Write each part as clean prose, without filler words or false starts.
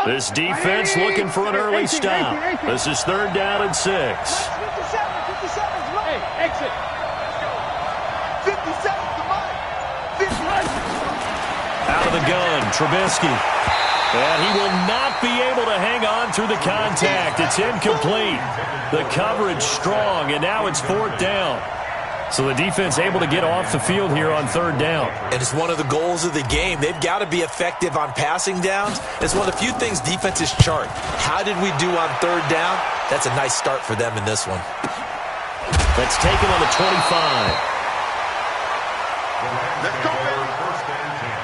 This defense looking for an early stop. This is 3rd down and 6. Hey, exit. 57 to mine. 59. Out of the gun, Trubisky. And he will not be able to hang on through the contact. It's incomplete. The coverage strong, and now it's 4th down. So the defense able to get off the field here on 3rd down. And it's one of the goals of the game. They've got to be effective on passing downs. It's one of the few things defenses chart. How did we do on 3rd down? That's a nice start for them in this one. That's taken on the 25. Let's go, baby. First and 10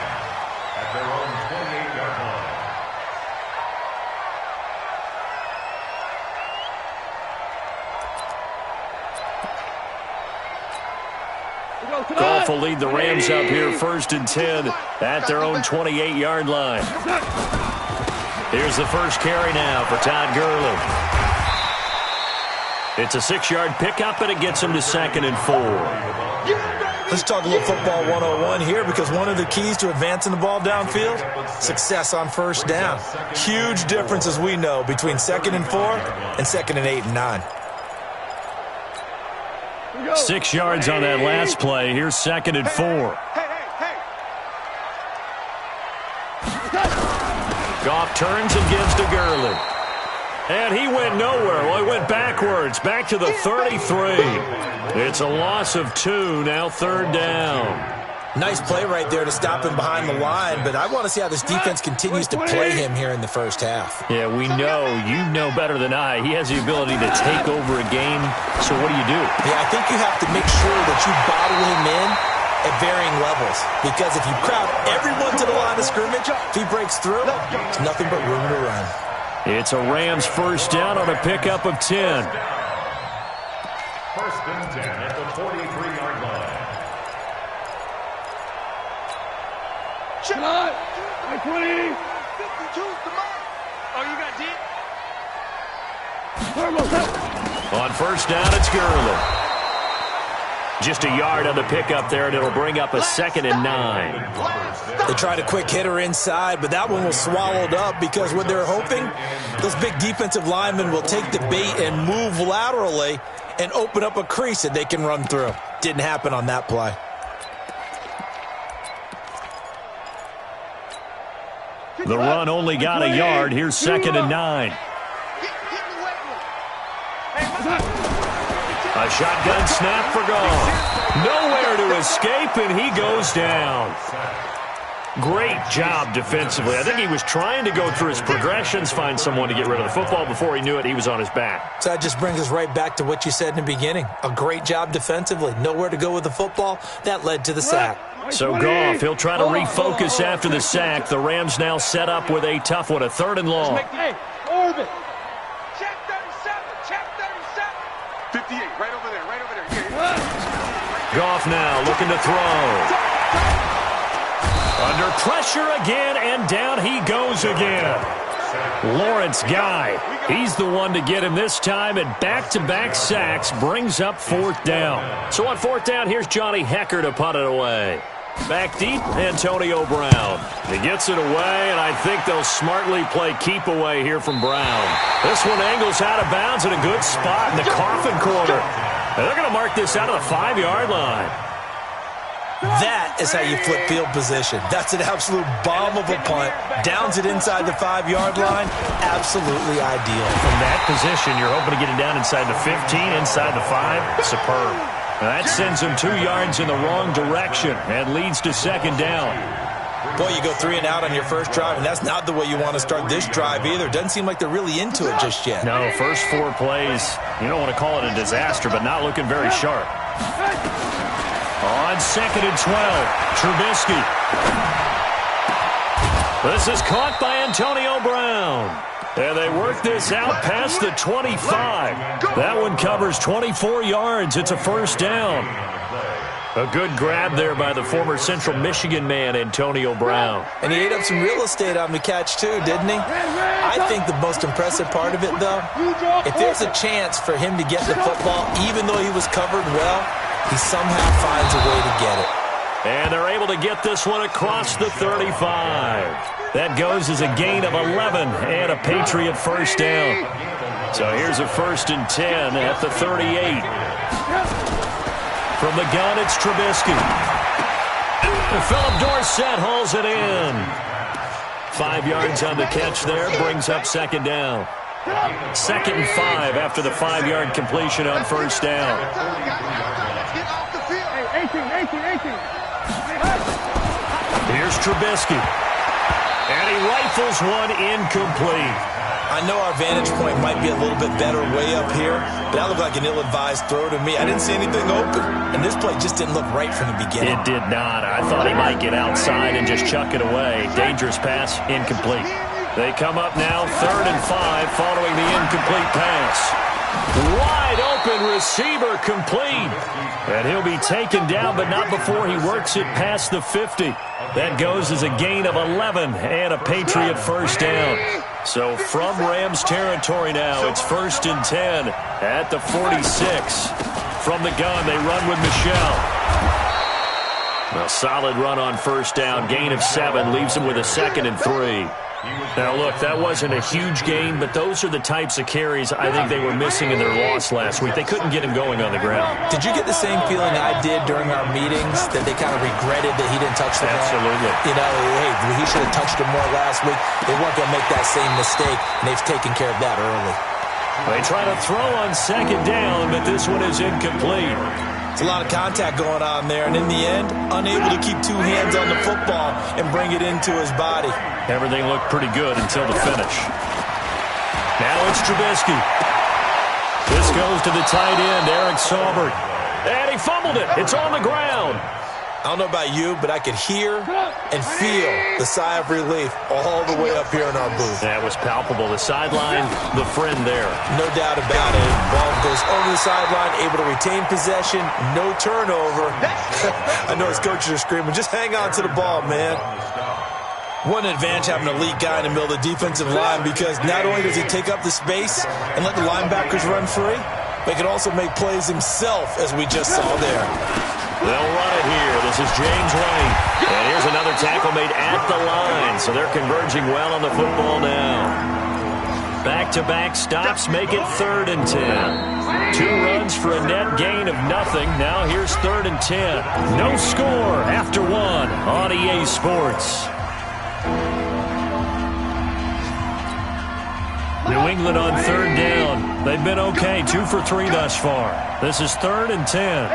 at their own 28-yard line. Goff will lead the Rams up here 1st and 10 at their own 28-yard line. Here's the first carry now for Todd Gurley. It's a 6-yard pickup, and it gets him to 2nd and 4. Let's talk a little football 101 here, because one of the keys to advancing the ball downfield, success on 1st down. Huge difference, as we know, between 2nd and 4 and 2nd and 8 and 9. 6 yards on that last play. Here's 2nd and 4. Goff turns and gives to Gurley. And he went nowhere. Well, he went backwards, back to the 33. It's a loss of 2, now 3rd down. Nice play right there to stop him behind the line, but I want to see how this defense continues to play him here in the 1st half. Yeah, we know, you know better than I, he has the ability to take over a game, so what do you do? Yeah, I think you have to make sure that you bottle him in at varying levels, because if you crowd everyone to the line of scrimmage, if he breaks through, it's nothing but room to run. It's a Rams 1st down on a pickup of 10. 1st and 10 at the 43-yard line. Shot! 20! 52 to mine. Oh, you got deep? On 1st down, it's Gurley. Just a yard on the pickup there, and it'll bring up a 2nd and 9. They tried a quick hitter inside, but that one was swallowed up because what they're hoping, those big defensive linemen will take the bait and move laterally and open up a crease that they can run through. Didn't happen on that play. The run only got a yard. Here's 2nd and 9. A shotgun snap for Goff. Nowhere to escape, and he goes down. Great job defensively. I think he was trying to go through his progressions, find someone to get rid of the football. Before he knew it, he was on his back. So that just brings us right back to what you said in the beginning. A great job defensively. Nowhere to go with the football. That led to the sack. So Goff, he'll try to refocus after the sack. The Rams now set up with a tough one, a 3rd and long. Hey, orbit. Check 37. Check 37. 58. Right over there. Right over there. Goff now looking to throw. Under pressure again, and down he goes again. Lawrence Guy, he's the one to get him this time, and back-to-back sacks brings up 4th down. So on 4th down, here's Johnny Hecker to punt it away. Back deep, Antonio Brown. He gets it away, and I think they'll smartly play keep away here from Brown. This one angles out of bounds at a good spot in the coffin corner. And they're going to mark this out of the 5-yard line. That is how you flip field position. That's an absolute bomb of a punt. Downs it inside the 5-yard line. Absolutely ideal. From that position, you're hoping to get it down inside the 15, inside the 5. Superb. Now that sends him 2 yards in the wrong direction and leads to 2nd down. Boy, you go 3 and out on your first drive, and that's not the way you want to start this drive either. Doesn't seem like they're really into it just yet. No, first 4 plays, you don't want to call it a disaster, but not looking very sharp. On 2nd and 12, Trubisky. This is caught by Antonio Brown. And they work this out past the 25. That one covers 24 yards. It's a 1st down. A good grab there by the former Central Michigan man, Antonio Brown. And he ate up some real estate on the catch, too, didn't he? I think the most impressive part of it, though, if there's a chance for him to get the football, even though he was covered well, he somehow finds a way to get it. And they're able to get this one across the 35. That goes as a gain of 11 and a Patriot first down. So here's a 1st and 10 at the 38. From the gun, it's Trubisky. And Philip Dorsett hauls it in. 5 yards on the catch there, brings up 2nd down. 2nd and 5 after the 5-yard completion on 1st down. Here's Trubisky. And he rifles one incomplete. I know our vantage point might be a little bit better way up here, but that looked like an ill-advised throw to me. I didn't see anything open, and this play just didn't look right from the beginning. It did not. I thought he might get outside and just chuck it away. Dangerous pass, incomplete. They come up now, 3rd and 5, following the incomplete pass. Wide open receiver, complete. And he'll be taken down, but not before he works it past the 50. That goes as a gain of 11 and a Patriot first down. So from Rams territory now, it's 1st and 10 at the 46. From the gun, they run with Michel. A solid run on 1st down, gain of 7, leaves him with a 2nd and 3. Now, look, that wasn't a huge gain, but those are the types of carries I think they were missing in their loss last week. They couldn't get him going on the ground. Did you get the same feeling I did during our meetings, that they kind of regretted that he didn't touch the ball? Absolutely. You know, hey, he should have touched it more last week. They weren't going to make that same mistake, and they've taken care of that early. They try to throw on 2nd down, but this one is incomplete. It's a lot of contact going on there, and in the end, unable to keep 2 hands on the football and bring it into his body. Everything looked pretty good until the finish. Now it's Trubisky. This goes to the tight end, Eric Saubert. And he fumbled it. It's on the ground. I don't know about you, but I could hear and feel the sigh of relief all the way up here in our booth. That was palpable. The sideline, the friend there. No doubt about it. Ball goes over the sideline, able to retain possession, no turnover. I know his coaches are screaming, just hang on to the ball, man. One advantage having an elite guy in the middle of the defensive line, because not only does he take up the space and let the linebackers run free, but he can also make plays himself, as we just saw there. They'll run it here. This is James White. And here's another tackle made at the line. So they're converging well on the football now. Back-to-back stops make it 3rd and 10. 2 runs for a net gain of nothing. Now here's 3rd and 10. No score after 1 on EA Sports. New England on 3rd down. They've been okay, 2 for 3 thus far. This is 3rd and 10.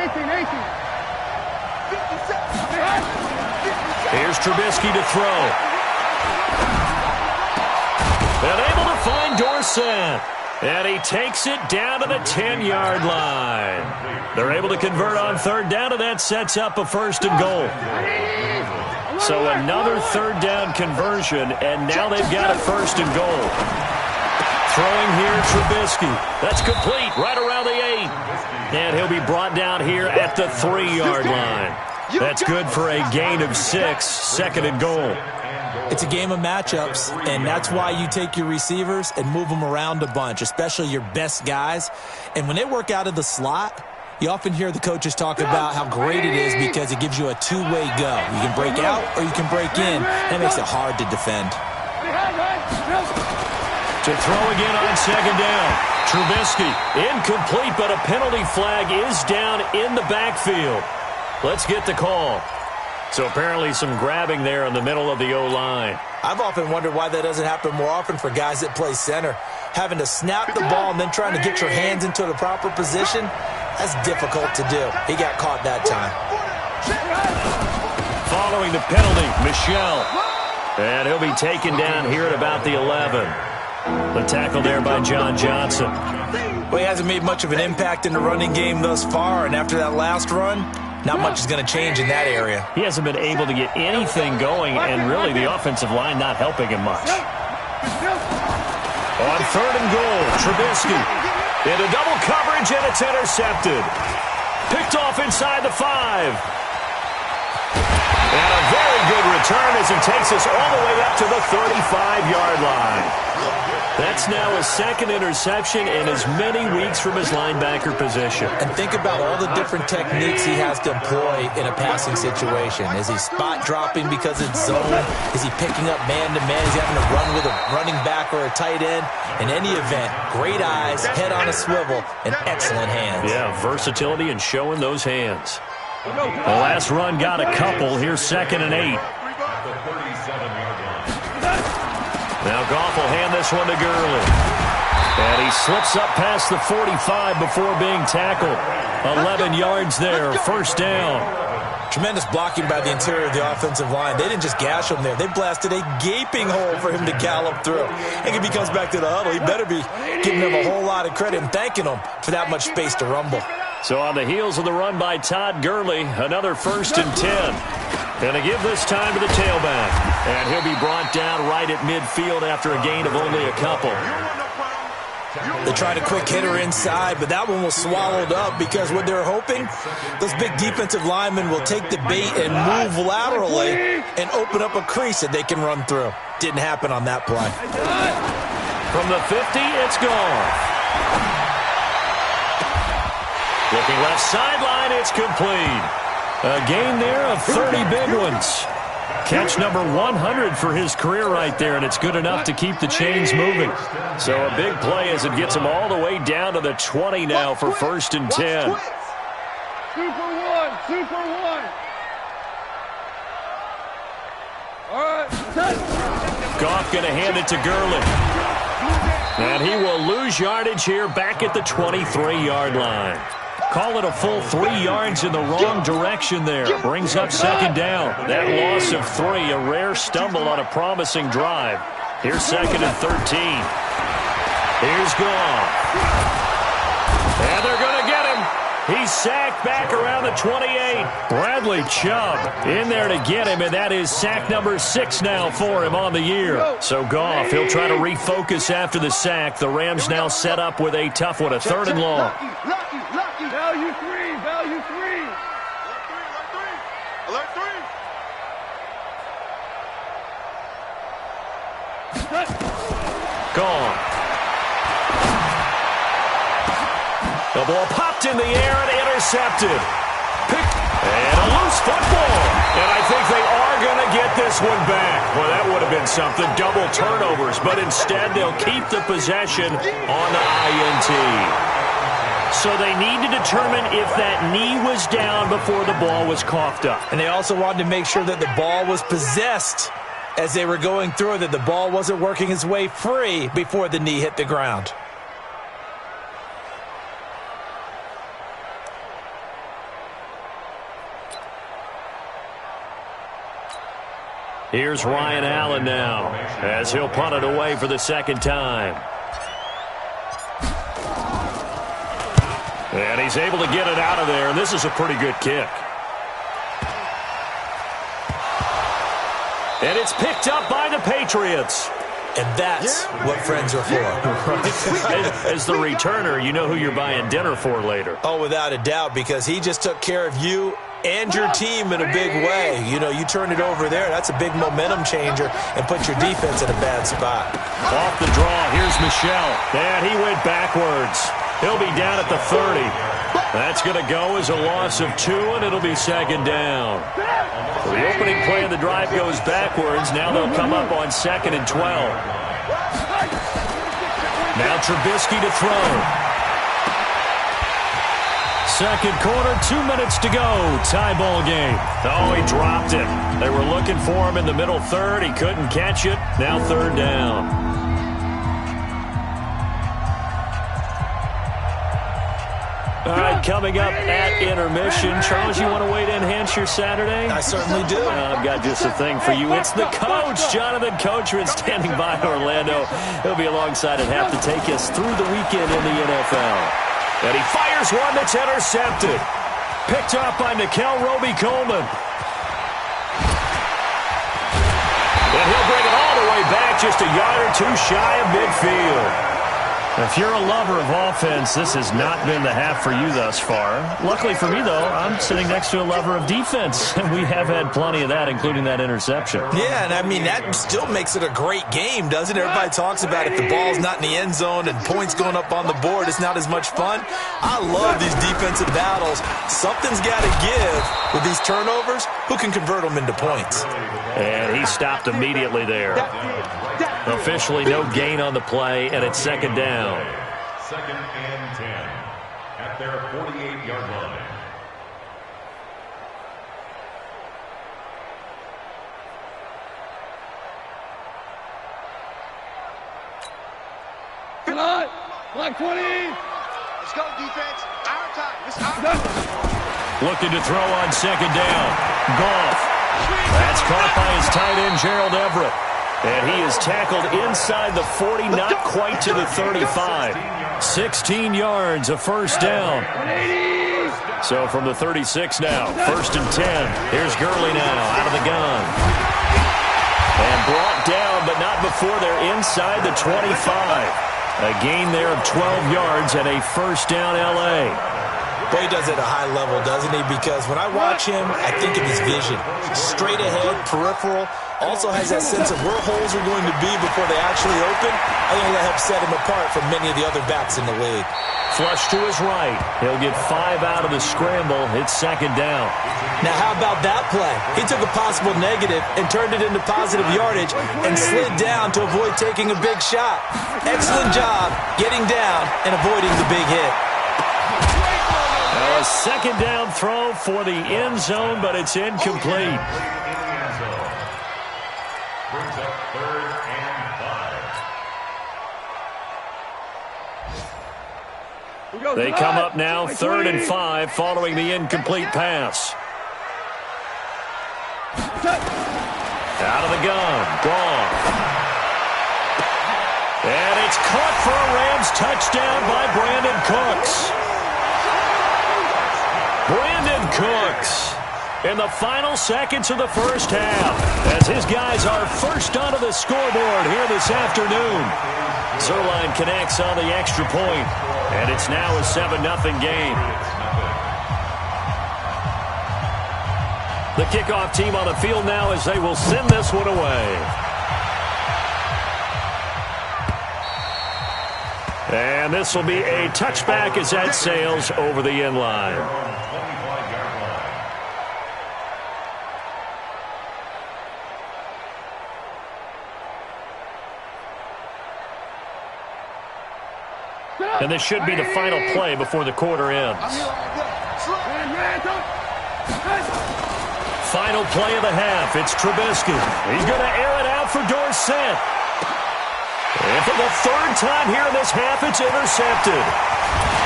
Here's Trubisky to throw. And able to find Dorsett. And he takes it down to the 10-yard line. They're able to convert on 3rd down, and that sets up a 1st and goal. So another 3rd down conversion, and now they've got a 1st and goal. Throwing here, Trubisky. That's complete, right around the 8. And he'll be brought down here at the 3-yard line. That's good for a gain of 6, 2nd and goal. It's a game of matchups, and that's why you take your receivers and move them around a bunch, especially your best guys. And when they work out of the slot, you often hear the coaches talk about how great it is because it gives you a 2-way go. You can break out or you can break in. That makes it hard to defend. To throw again on 2nd down. Trubisky, incomplete, but a penalty flag is down in the backfield. Let's get the call. So apparently some grabbing there in the middle of the O-line. I've often wondered why that doesn't happen more often for guys that play center. Having to snap the ball and then trying to get your hands into the proper position, that's difficult to do. He got caught that time. Following the penalty, Michel. And he'll be taken down here at about the 11. The tackle there by John Johnson. Well, he hasn't made much of an impact in the running game thus far, and after that last run, not much is going to change in that area. He hasn't been able to get anything going, and really the offensive line not helping him much. On 3rd and goal, Trubisky into double coverage, and it's intercepted. Picked off inside the 5. And a very good return as he takes us all the way up to the 35-yard line. That's now his second interception in as many weeks from his linebacker position. And think about all the different techniques he has to employ in a passing situation. Is he spot dropping because it's zone? Is he picking up man-to-man? Is he having to run with a running back or a tight end? In any event, great eyes, head on a swivel, and excellent hands. Yeah, versatility and showing those hands. The last run got a couple. Here's 2nd and 8. Now Goff will hand this one to Gurley. And he slips up past the 45 before being tackled. 11 yards there, 1st down. Tremendous blocking by the interior of the offensive line. They didn't just gash him there. They blasted a gaping hole for him to gallop through. I think if he comes back to the huddle, he better be giving them a whole lot of credit and thanking them for that much space to rumble. So on the heels of the run by Todd Gurley, another 1st and 10. And to give this time to the tailback. And he'll be brought down right at midfield after a gain of only a couple. They tried a quick hitter inside, but that one was swallowed up because what they're hoping, those big defensive linemen will take the bait and move laterally and open up a crease that they can run through. Didn't happen on that play. From the 50, it's gone. Looking left sideline, it's complete. A gain there of 30 big ones. Catch number 100 for his career right there, and it's good enough to keep the chains moving. So a big play as it gets him all the way down to the 20 now for 1st and 10. Super one. All right. Goff going to hand it to Gurley. And he will lose yardage here back at the 23-yard line. Call it a full 3 yards in the wrong direction there. Brings up 2nd down. That loss of 3, a rare stumble on a promising drive. Here's 2nd and 13. Here's Goff. And they're going to get him. He's sacked back around the 28. Bradley Chubb in there to get him, and that is sack number 6 now for him on the year. So Goff, he'll try to refocus after the sack. The Rams now set up with a tough one, a 3rd and long. Value three. Alert three. Gone. The ball popped in the air and intercepted. And a loose football. And I think they are going to get this one back. Well, that would have been something. Double turnovers. But instead, they'll keep the possession on the INT. So they need to determine if that knee was down before the ball was coughed up. And they also wanted to make sure that the ball was possessed as they were going through, that the ball wasn't working its way free before the knee hit the ground. Here's Ryan Allen now as he'll punt it away for the 2nd time. And he's able to get it out of there, and this is a pretty good kick. And it's picked up by the Patriots. And that's what friends are for. As the returner, you know who you're buying dinner for later. Oh, without a doubt, because he just took care of you and your team in a big way. You know, you turn it over there, that's a big momentum changer and put your defense in a bad spot. Off the draw, here's Michel. And he went backwards. He'll be down at the 30. That's going to go as a loss of 2, and it'll be 2nd down. So the opening play of the drive goes backwards. Now they'll come up on 2nd and 12. Now Trubisky to throw. 2nd quarter, 2 minutes to go. Tie ball game. Oh, he dropped it. They were looking for him in the middle 3rd. He couldn't catch it. Now 3rd down. All right, coming up at intermission. Charles, you want to wait to enhance your Saturday? I certainly do. I've got just a thing for you. It's the coach, Jonathan Coachman, standing by Orlando. He'll be alongside and have to take us through the weekend in the NFL. And he fires one that's intercepted. Picked off by Nikel Roby-Coleman. And he'll bring it all the way back, just a yard or 2 shy of midfield. If you're a lover of offense, this has not been the half for you thus far. Luckily for me, though, I'm sitting next to a lover of defense, and we have had plenty of that, including that interception. Yeah, and I mean, that still makes it a great game, doesn't it? Everybody talks about if the ball's not in the end zone and points going up on the board, it's not as much fun. I love these defensive battles. Something's got to give with these turnovers. Who can convert them into points? And he stopped immediately there. Officially no gain on the play, and it's second down. Second and 10 at their 48-yard line. Come on! Block 20! Let's go, defense. Our time. This is our time. Looking to throw on second down. Goff. That's caught by his tight end, Gerald Everett. And he is tackled inside the 40, not quite to the 35. 16 yards, a first down. So from the 36 now, first and 10. Here's Gurley now, out of the gun. And brought down, but not before they're inside the 25. A gain there of 12 yards and a first down, L.A. Boy, he does it at a high level, doesn't he? Because when I watch him, I think of his vision. Straight ahead, peripheral. Also has that sense of where holes are going to be before they actually open. I think that helps set him apart from many of the other backs in the league. Flush to his right. He'll get 5 out of the scramble. It's second down. Now, how about that play? He took a possible negative and turned it into positive yardage and slid down to avoid taking a big shot. Excellent job getting down and avoiding the big hit. Now a second down throw for the end zone, but it's incomplete. Brings up third and 5. They come up now, 3rd and 5, following the incomplete pass. Out of the gun, gone. And it's caught for a Rams touchdown by Brandon Cooks. Brandon Cooks in the final seconds of the first half as his guys are first onto the scoreboard here this afternoon. Zerline connects on the extra point, and it's now a 7-0 game. The kickoff team on the field now as they will send this one away. And this will be a touchback as that sails over the end line. And this should be the final play before the quarter ends. Final play of the half. It's Trubisky. He's going to air it out for Dorsett. And for the 3rd time here in this half, it's intercepted.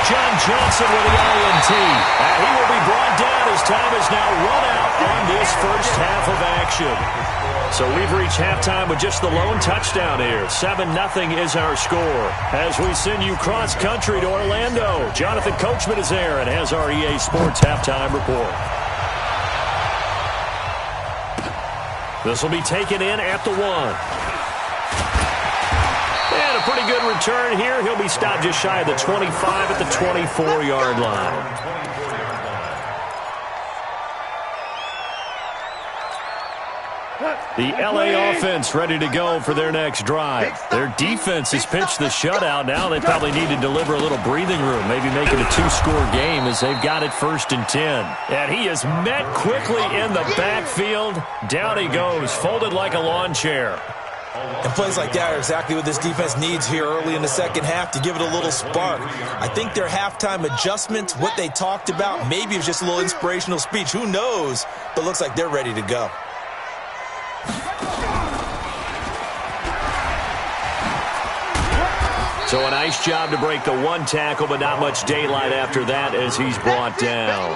John Johnson with the INT. And he will be brought down as time is now run out on this first half of action. So we've reached halftime with just the lone touchdown here. 7-0 is our score. As we send you cross-country to Orlando, Jonathan Coachman is there and has our EA Sports halftime report. This will be taken in at the 1. And a pretty good return here. He'll be stopped just shy of the 25 at the 24-yard line. The L.A. offense ready to go for their next drive. Their defense has pitched the shutout. Now they probably need to deliver a little breathing room, maybe make it a 2-score game as they've got it 1st and 10. And he is met quickly in the backfield. Down he goes, folded like a lawn chair. And plays like that are exactly what this defense needs here early in the second half to give it a little spark. I think their halftime adjustments, what they talked about, maybe it was just a little inspirational speech. Who knows? But looks like they're ready to go. So a nice job to break the 1 tackle, but not much daylight after that as he's brought down.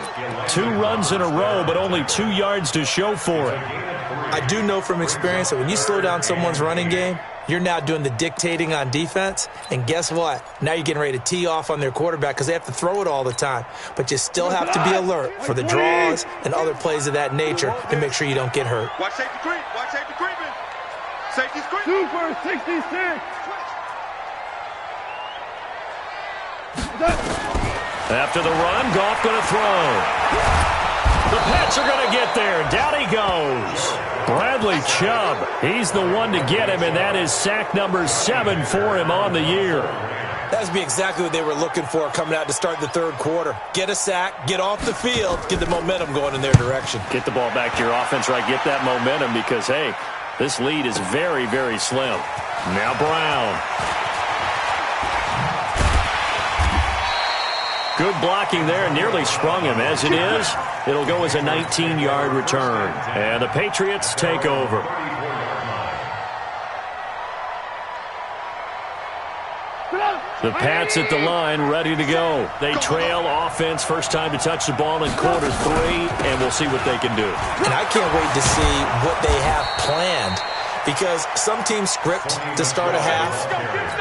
2 runs in a row, but only 2 yards to show for it. I do know from experience that when you slow down someone's running game, you're now doing the dictating on defense. And guess what? Now you're getting ready to tee off on their quarterback because they have to throw it all the time. But you still have to be alert for the draws and other plays of that nature to make sure you don't get hurt. Watch safety creep. Watch safety creeping. Safety's creeping. 2 for 66. After the run, Goff going to throw. The Pats are going to get there. Down he goes. Bradley Chubb, he's the one to get him, and that is sack number 7 for him on the year. That would be exactly what they were looking for coming out to start the third quarter. Get a sack, get off the field, get the momentum going in their direction. Get the ball back to your offense, right? Get that momentum because, hey, this lead is very, very slim. Now Brown. Good blocking there, nearly sprung him. As it is, it'll go as a 19-yard return. And the Patriots take over. The Pats at the line, ready to go. They trail offense, first time to touch the ball in quarter 3, and we'll see what they can do. And I can't wait to see what they have planned, because some teams script to start a half.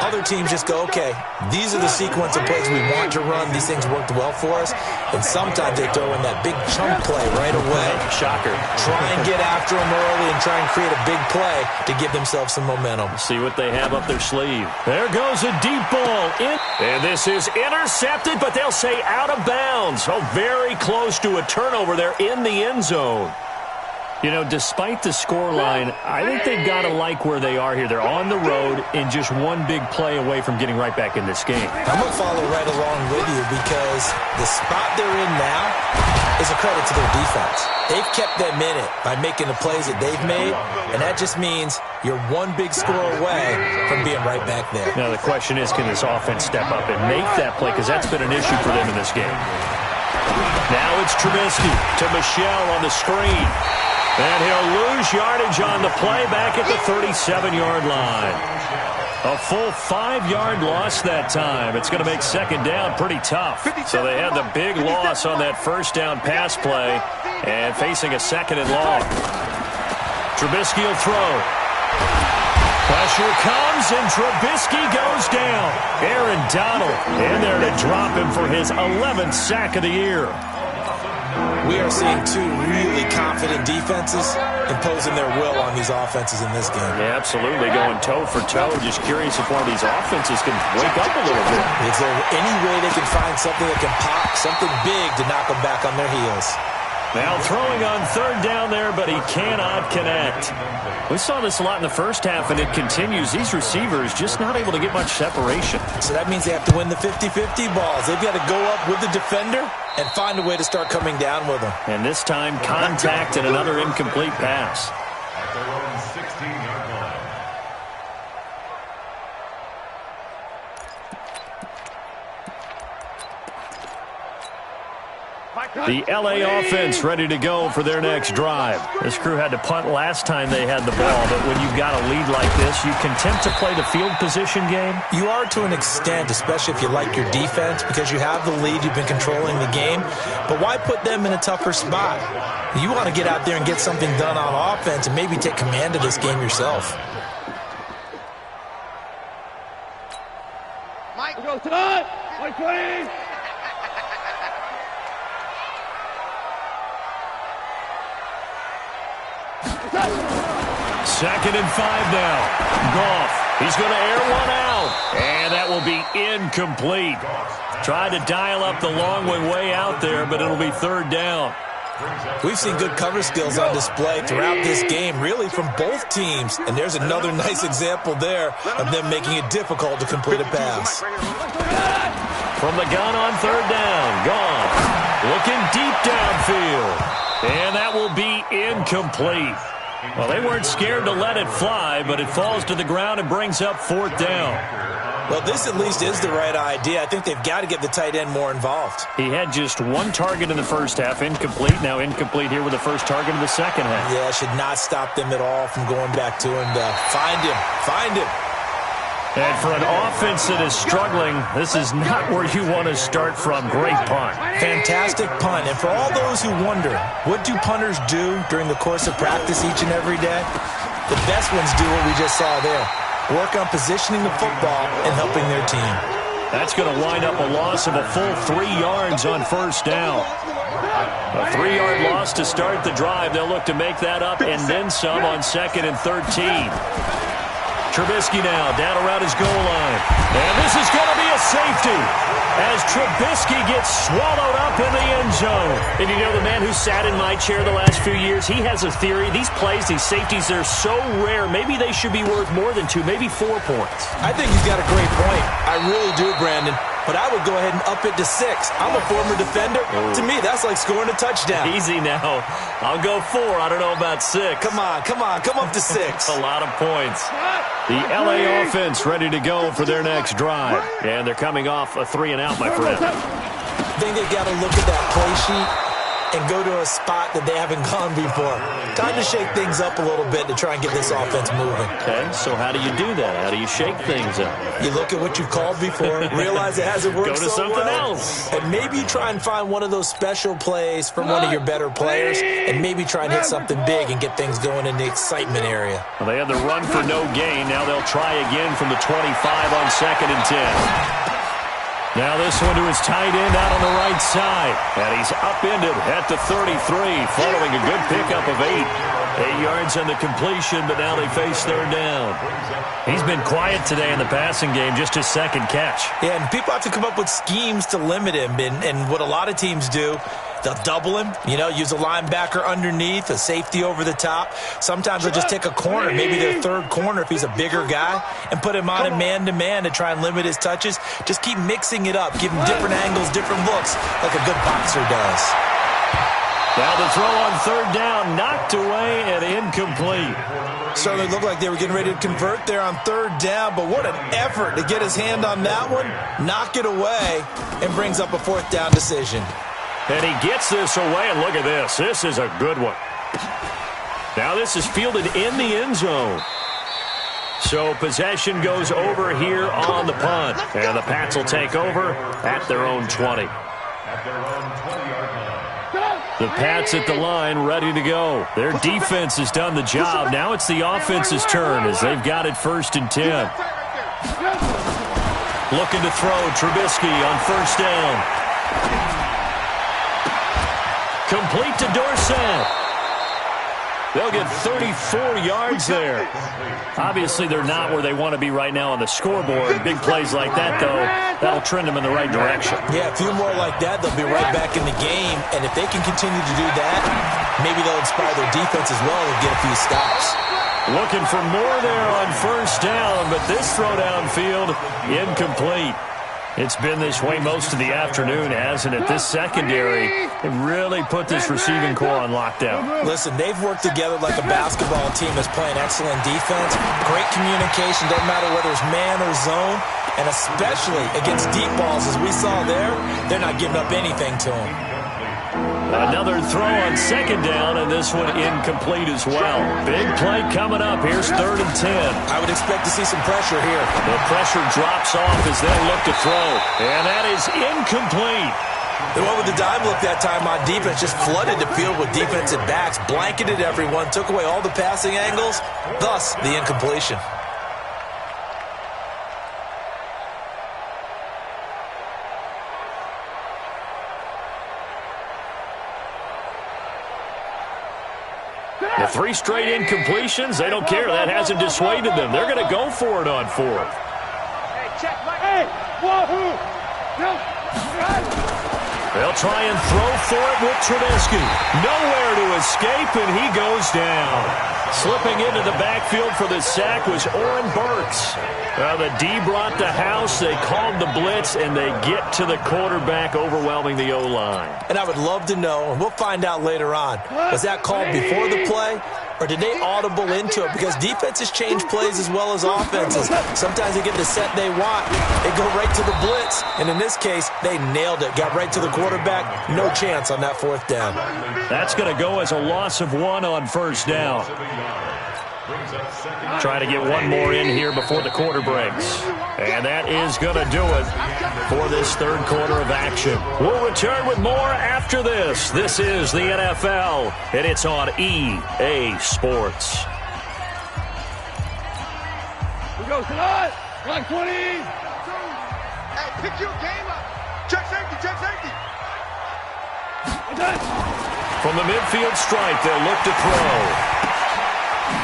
Other teams just go, okay, these are the sequence of plays we want to run. These things worked well for us. And sometimes they throw in that big chunk play right away. Shocker. Try and get after them early and try and create a big play to give themselves some momentum. See what they have up their sleeve. There goes a deep ball. And this is intercepted, but they'll say out of bounds. Oh, very close to a turnover there in the end zone. You know, despite the scoreline, I think they've got to like where they are here. They're on the road and just one big play away from getting right back in this game. I'm going to follow right along with you because the spot they're in now is a credit to their defense. They've kept them in it by making the plays that they've made, and that just means you're one big score away from being right back there. Now, the question is, can this offense step up and make that play? Because that's been an issue for them in this game. Now it's Trubisky to Michelle on the screen. And he'll lose yardage on the play back at the 37-yard line. A full 5-yard loss that time. It's going to make second down pretty tough. So they had the big loss on that first down pass play and facing a second and long. Trubisky will throw. Pressure comes, and Trubisky goes down. Aaron Donald in there to drop him for his 11th sack of the year. We are seeing two really confident defenses imposing their will on these offenses in this game. Yeah, absolutely, going toe for toe. Just curious if one of these offenses can wake up a little bit. Is there any way they can find something that can pop, something big to knock them back on their heels? Now throwing on third down there, but he cannot connect. We saw this a lot in the first half, and it continues. These receivers just not able to get much separation. So that means they have to win the 50-50 balls. They've got to go up with the defender and find a way to start coming down with them. And this time, contact and another incomplete pass. At their own 16-yard line. The LA offense ready to go for their next drive. This crew had to punt last time they had the ball, but when you've got a lead like this, you content to play the field position game? You are to an extent, especially if you like your defense, because you have the lead, you've been controlling the game. But why put them in a tougher spot? You want to get out there and get something done on offense and maybe take command of this game yourself. Mike, go to 20. Second and 5 now. Goff, he's going to air one out. And that will be incomplete. Tried to dial up the long way out there, but it'll be third down. We've seen good cover skills on display throughout this game, really from both teams. And there's another nice example there of them making it difficult to complete a pass. From the gun on third down, Goff looking deep downfield. And that will be incomplete. Well, they weren't scared to let it fly, but it falls to the ground and brings up fourth down. Well, this at least is the right idea. I think they've got to get the tight end more involved. He had just one target in the first half, incomplete. Now incomplete here with the first target of the second half. Yeah, should not stop them at all from going back to him to find him. And for an offense that is struggling, this is not where you want to start from. Great punt. Fantastic punt. And for all those who wonder, what do punters do during the course of practice each and every day? The best ones do what we just saw there. Work on positioning the football and helping their team. That's going to wind up a loss of a full 3 yards on first down. A 3-yard loss to start the drive. They'll look to make that up and then some on second and 13. Trubisky now down around his goal line. And this is going to be a safety as Trubisky gets swallowed up in the end zone. And you know, the man who sat in my chair the last few years, he has a theory. These plays, these safeties, they're so rare. Maybe they should be worth more than 2, maybe 4 points. I think he's got a great point. I really do, Brandon. But I would go ahead and up it to 6. I'm a former defender. Ooh. To me, that's like scoring a touchdown. Easy now. I'll go 4. I don't know about 6. Come on. Come up to 6. A lot of points. The LA offense ready to go for their next drive. And they're coming off a 3-and-out, my friend. I think they've got to look at that play sheet and go to a spot that they haven't gone before. Time to shake things up a little bit to try and get this offense moving. Okay, so how do you do that? How do you shake things up? You look at what you've called before, realize it hasn't worked so well. Go to something else. And maybe you try and find one of those special plays from one of your better players, and maybe try and hit something big and get things going in the excitement area. Well, they had the run for no gain. Now they'll try again from the 25 on 2nd and 10. Now this one to his tight end out on the right side. And he's upended at the 33, following a good pickup of 8. 8 yards on the completion, but now they face 3rd down. He's been quiet today in the passing game, just his 2nd catch. Yeah, and people have to come up with schemes to limit him. And what a lot of teams do, they'll double him, use a linebacker underneath, a safety over the top. Sometimes they'll just take a corner, maybe their 3rd corner if he's a bigger guy, and put him on in man-to-man to try and limit his touches. Just keep mixing it up, give him different angles, different looks, like a good boxer does. Now the throw on 3rd down, knocked away and incomplete. Certainly looked like they were getting ready to convert there on 3rd down, but what an effort to get his hand on that one, knock it away, and brings up a 4th down decision. And he gets this away, and look at this. This is a good one. Now this is fielded in the end zone. So possession goes over here on the punt. And the Pats will take over at their own 20. The Pats at the line ready to go. Their defense has done the job. Now it's the offense's turn as they've got it 1st and 10. Looking to throw Trubisky on 1st down. Complete to Dorsett. They'll get 34 yards there. Obviously, they're not where they want to be right now on the scoreboard. Big plays like that, though, that'll trend them in the right direction. Yeah, a few more like that, they'll be right back in the game. And if they can continue to do that, maybe they'll inspire their defense as well and get a few stops. Looking for more there on 1st down, but this throw downfield, incomplete. It's been this way most of the afternoon, hasn't it? This secondary, they really put this receiving core on lockdown. Listen, they've worked together like a basketball team that's playing excellent defense. Great communication, doesn't matter whether it's man or zone. And especially against deep balls, as we saw there, they're not giving up anything to them. Another throw on 2nd down, and this one incomplete as well. Big play coming up. Here's 3rd and 10. I would expect to see some pressure here. The pressure drops off as they look to throw, and that is incomplete. The one with the dime look that time on defense just flooded the field with defensive backs, blanketed everyone, took away all the passing angles, thus the incompletion. The 3 straight incompletions, they don't care. That hasn't dissuaded them. They're going to go for it on 4th. Hey, check, hey, wahoo! They'll try and throw for it with Trubisky. Nowhere to escape, and he goes down. Slipping into the backfield for the sack was Oren Burks. The D brought the house. They called the blitz, and they get to the quarterback, overwhelming the O-line. And I would love to know, and we'll find out later on, was that called before the play, or did they audible into it? Because defenses change plays as well as offenses. Sometimes they get the set they want. They go right to the blitz, and in this case, they nailed it. Got right to the quarterback. No chance on that 4th down. That's going to go as a loss of 1 on 1st down. Try to get one more in here before the quarter breaks. And that is going to do it for this 3rd quarter of action. We'll return with more after this. This is the NFL, and it's on EA Sports. Here goes tonight. Line 20. Hey, pick your game up. Check safety, check safety. From the midfield stripe, they'll look to throw.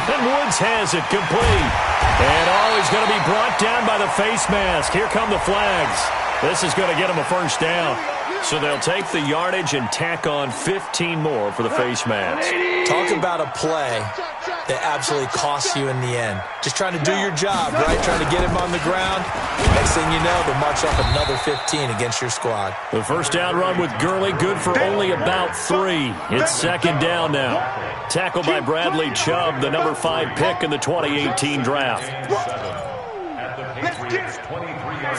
And Woods has it complete. And he's going to be brought down by the face mask. Here come the flags. This is going to get him a first down. So they'll take the yardage and tack on 15 more for the face mask. Talk about a play that absolutely costs you in the end. Just trying to do your job, right? Trying to get him on the ground. Next thing you know, they'll march up another 15 against your squad. The first down run with Gurley, good for only about 3. It's second down now. Tackled by Bradley Chubb, the number 5 pick in the 2018 draft.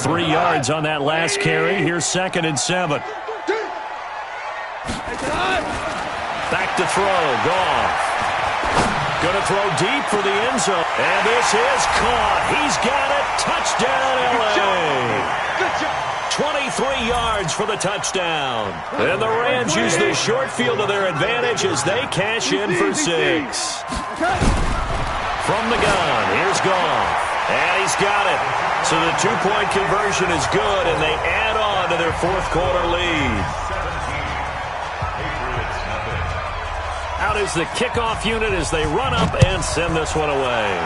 3 yards on that last carry. Here's 2nd and 7. Back to throw. Goff. Going to throw deep for the end zone. And this is caught. He's got it. Touchdown, L.A. 23 yards for the touchdown. And the Rams use the short field to their advantage as they cash in for 6. From the gun, here's Goff. And he's got it. So the 2-point conversion is good, and they add on to their 4th quarter lead. Out is the kickoff unit as they run up and send this one away.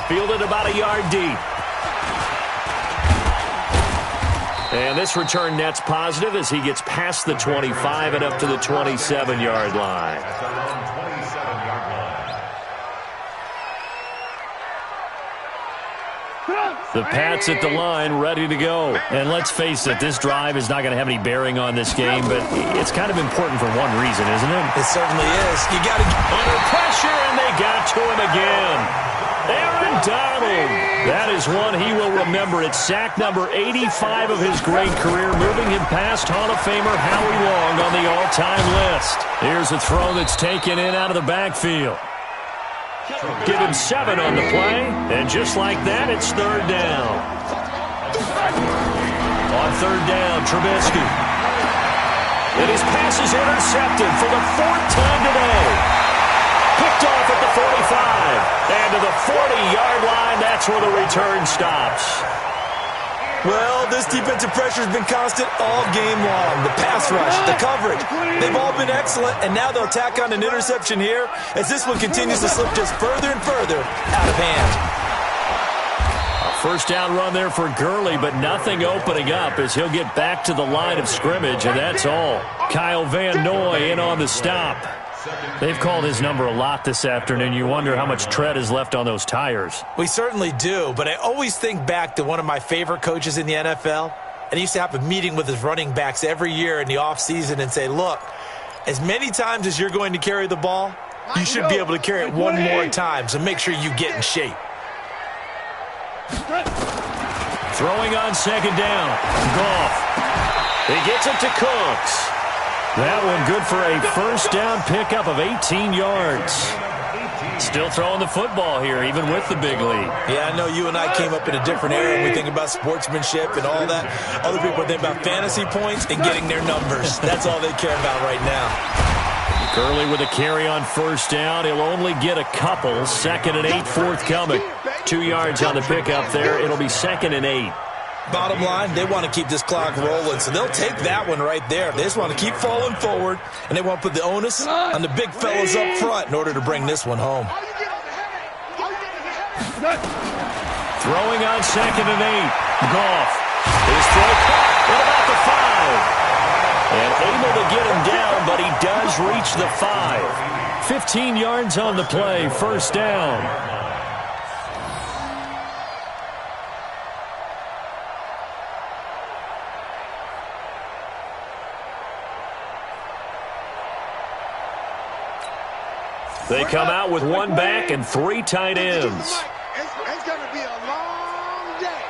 Fielded about a yard deep. And this return net's positive as he gets past the 25 and up to the 27-yard line. The Pats at the line, ready to go. And let's face it, this drive is not going to have any bearing on this game, but it's kind of important for one reason, isn't it? It certainly is. You got to under pressure, and they got to him again. Aaron Donald. That is one he will remember. It's sack number 85 of his great career, moving him past Hall of Famer Howie Long on the all-time list. Here's a throw that's taken in out of the backfield. Give him 7 on the play, and just like that, it's 3rd down. On 3rd down, Trubisky. And his pass is intercepted for the 4th time today. Picked off at the 45. And to the 40-yard line, that's where the return stops. Well, this defensive pressure has been constant all game long. The pass rush, the coverage, they've all been excellent, and now they'll tack on an interception here as this one continues to slip just further and further out of hand. A first down run there for Gurley, but nothing opening up as he'll get back to the line of scrimmage, and that's all. Kyle Van Noy in on the stop. They've called his number a lot this afternoon. You wonder how much tread is left on those tires. We certainly do, but I always think back to one of my favorite coaches in the NFL, and he used to have a meeting with his running backs every year in the offseason and say, look, as many times as you're going to carry the ball, you should be able to carry it one more time, so make sure you get in shape. Throwing on 2nd down. Goff. He gets it to Cooks. That one good for a first down pickup of 18 yards. Still throwing the football here, even with the big lead. Yeah, I know you and I came up in a different era, and we think about sportsmanship and all that. Other people think about fantasy points and getting their numbers. That's all they care about right now. Gurley with a carry on first down. He'll only get a couple. 2nd and 8 forthcoming. 2 yards on the pickup there. It'll be 2nd and 8. Bottom line, they want to keep this clock rolling, so they'll take that one right there. They just want to keep falling forward, and they want to put the onus on the big fellas up front in order to bring this one home. Throwing on 2nd and 8. Goff. His throw caught at about the 5. And able to get him down, but he does reach the 5. 15 yards on the play, first down. They come out with 1 back and 3 tight ends. It's going to be a long day.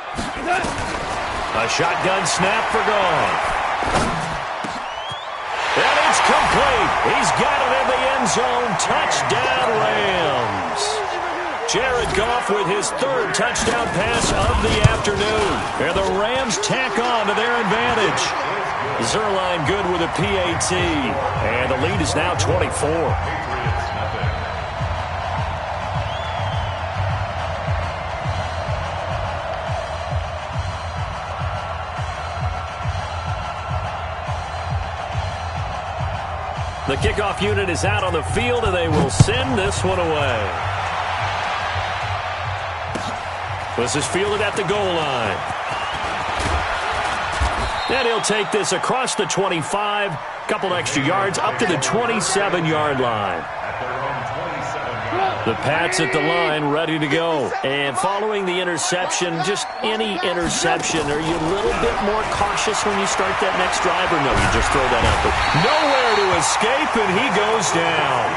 A shotgun snap for Goff. And it's complete. He's got it in the end zone. Touchdown, Rams. Jared Goff with his 3rd touchdown pass of the afternoon. And the Rams tack on to their advantage. Zerline good with a PAT. And the lead is now 24. The kickoff unit is out on the field, and they will send this one away. This is fielded at the goal line. And he'll take this across the 25, couple extra yards, up to the 27-yard line. The Pats at the line, ready to go. And following the interception, just any interception, are you a little bit more cautious when you start that next drive, or no, you just throw that out? But nowhere to escape, and he goes down.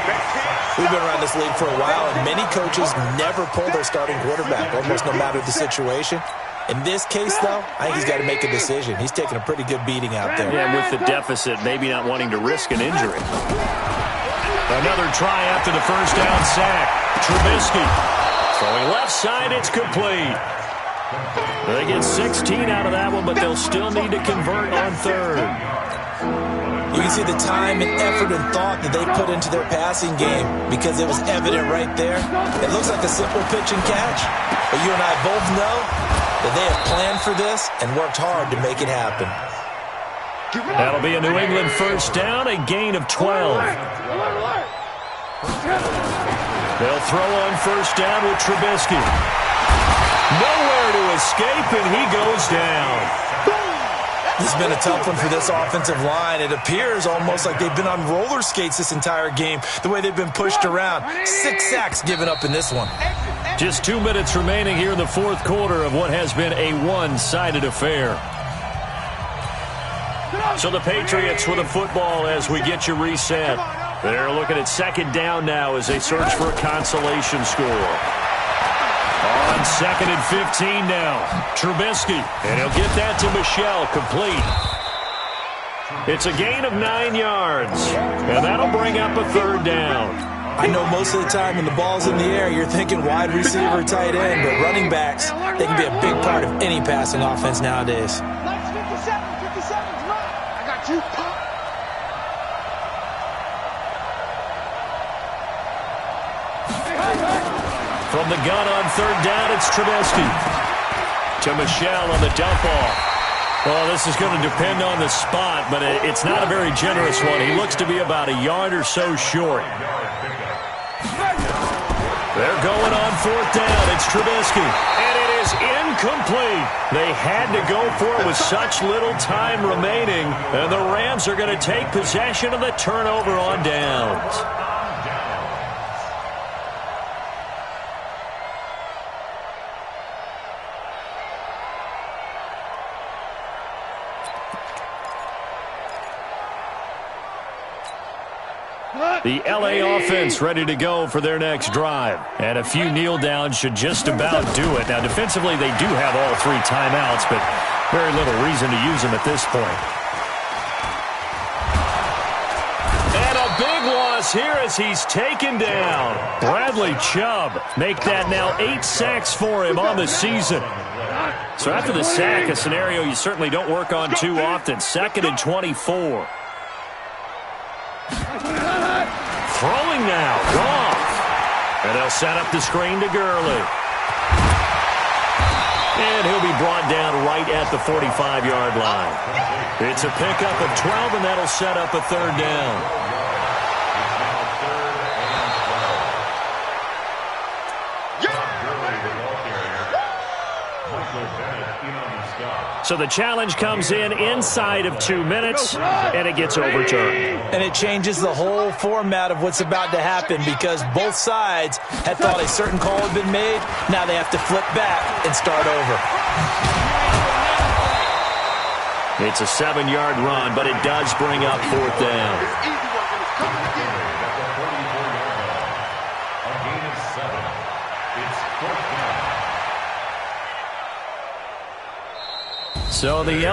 We've been around this league for a while, and many coaches never pull their starting quarterback, almost no matter the situation. In this case, though, I think he's got to make a decision. He's taking a pretty good beating out there. Yeah, with the deficit, maybe not wanting to risk an injury. Another try after the first down sack. Trubisky throwing left side, it's complete. They get 16 out of that one, but they'll still need to convert on third. You can see the time and effort and thought that they put into their passing game because it was evident right there. It looks like a simple pitch and catch, but you and I both know that they have planned for this and worked hard to make it happen. That'll be a New England first down, a gain of 12. They'll throw on first down with Trubisky. Nowhere to escape, and he goes down. This has been a tough one for this offensive line. It appears almost like they've been on roller skates this entire game, the way they've been pushed around. 6 sacks given up in this one. Just 2 minutes remaining here in the fourth quarter of what has been a one-sided affair. So the Patriots with the football as we get you reset. They're looking at second down now as they search for a consolation score. On second and 15 now. Trubisky, and he'll get that to Michel, complete. It's a gain of 9 yards, and that'll bring up a third down. I know most of the time when the ball's in the air, you're thinking wide receiver, tight end, but running backs, they can be a big part of any passing offense nowadays. From the gun on third down, it's Trubisky. To Michel on the dump off. Well, this is going to depend on the spot, but it's not a very generous one. He looks to be about a yard or so short. They're going on fourth down. It's Trubisky. And it is incomplete. They had to go for it with such little time remaining. And the Rams are going to take possession of the turnover on downs. The L.A. offense ready to go for their next drive. And a few kneel downs should just about do it. Now, defensively, they do have all 3 timeouts, but very little reason to use them at this point. And a big loss here as he's taken down. Bradley Chubb make that now 8 sacks for him on the season. So after the sack, a scenario you certainly don't work on too often. Second and 24. Throwing now, Goff. And they'll set up the screen to Gurley. And he'll be brought down right at the 45-yard line. It's a pickup of 12, and that'll set up a third down. So the challenge comes in inside of 2 minutes, and it gets overturned. And it changes the whole format of what's about to happen because both sides had thought a certain call had been made. Now they have to flip back and start over. It's a 7-yard run, but it does bring up fourth down. So the